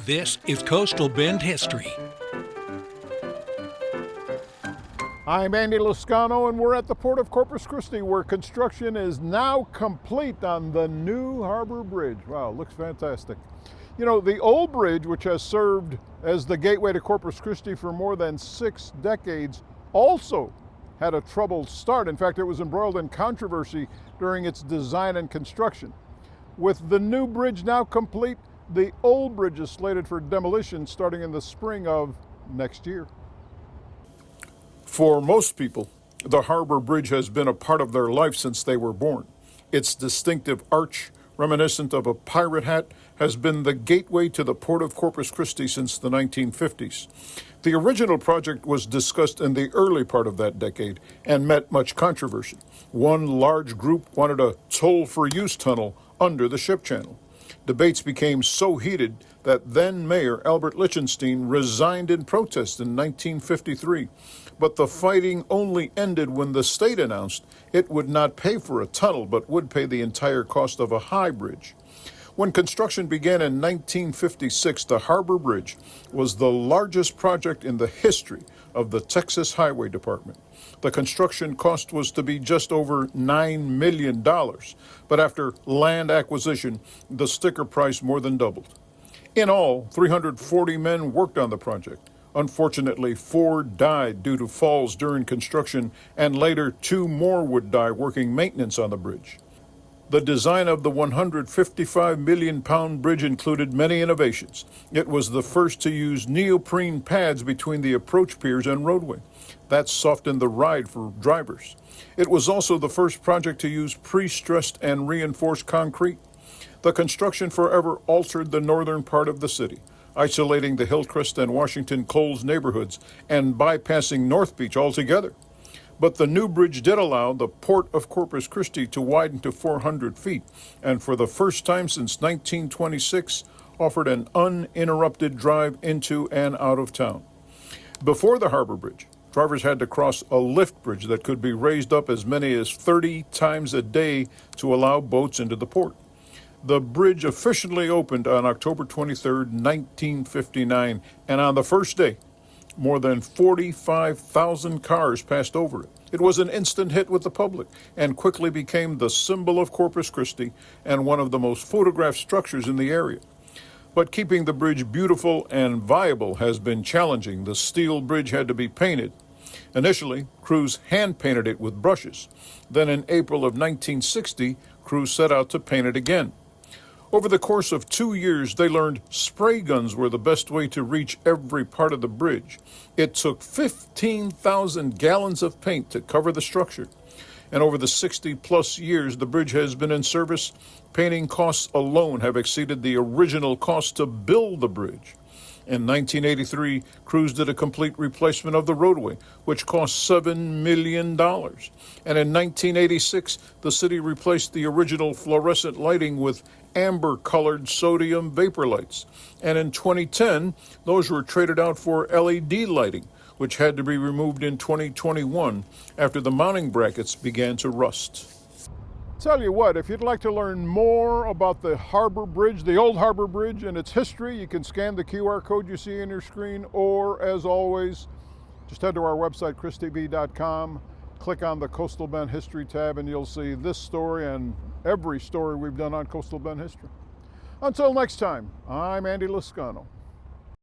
This is Coastal Bend History. I'm Andy Lascano, and we're at the Port of Corpus Christi, where construction is now complete on the new harbor bridge. Wow, looks fantastic. You know, the old bridge, which has served as the gateway to Corpus Christi for more than 6 decades, also had a troubled start. In fact, it was embroiled in controversy during its design and construction. With the new bridge now complete, the old bridge is slated for demolition starting in the spring of next year. For most people, the harbor bridge has been a part of their life since they were born. Its distinctive arch, reminiscent of a pirate hat, has been the gateway to the Port of Corpus Christi since the 1950s. The original project was discussed in the early part of that decade and met much controversy. One large group wanted a toll-for-use tunnel under the ship channel. Debates became so heated that then Mayor Albert Lichtenstein resigned in protest in 1953. But the fighting only ended when the state announced it would not pay for a tunnel, but would pay the entire cost of a high bridge. When construction began in 1956, the Harbor Bridge was the largest project in the history of the Texas Highway Department. The construction cost was to be just over $9 million, but after land acquisition, the sticker price more than doubled. In all, 340 men worked on the project. Unfortunately, 4 died due to falls during construction, and later 2 more would die working maintenance on the bridge. The design of the 155 million pound bridge included many innovations. It was the first to use neoprene pads between the approach piers and roadway. That softened the ride for drivers. It was also the first project to use pre-stressed and reinforced concrete. The construction forever altered the northern part of the city, isolating the Hillcrest and Washington Coles neighborhoods and bypassing North Beach altogether. But the new bridge did allow the Port of Corpus Christi to widen to 400 feet, and for the first time since 1926, offered an uninterrupted drive into and out of town. Before the harbor bridge, drivers had to cross a lift bridge that could be raised up as many as 30 times a day to allow boats into the port. The bridge officially opened on October 23, 1959, and on the first day, more than 45,000 cars passed over it. It was an instant hit with the public and quickly became the symbol of Corpus Christi and one of the most photographed structures in the area. But keeping the bridge beautiful and viable has been challenging. The steel bridge had to be painted. Initially, crews hand-painted it with brushes. Then in April of 1960, crews set out to paint it again. Over the course of 2 years, they learned spray guns were the best way to reach every part of the bridge. It took 15,000 gallons of paint to cover the structure. And over the 60-plus years the bridge has been in service, painting costs alone have exceeded the original cost to build the bridge. In 1983, crews did a complete replacement of the roadway, which cost $7 million. And in 1986, the city replaced the original fluorescent lighting with amber-colored sodium vapor lights. And in 2010, those were traded out for LED lighting, which had to be removed in 2021 after the mounting brackets began to rust. Tell you what, if you'd like to learn more about the harbor bridge, the old harbor bridge and its history, you can scan the QR code you see on your screen, or as always, just head to our website, christv.com, click on the Coastal Bend History tab, and you'll see this story and every story we've done on Coastal Bend history. Until next time, I'm Andy Lascano.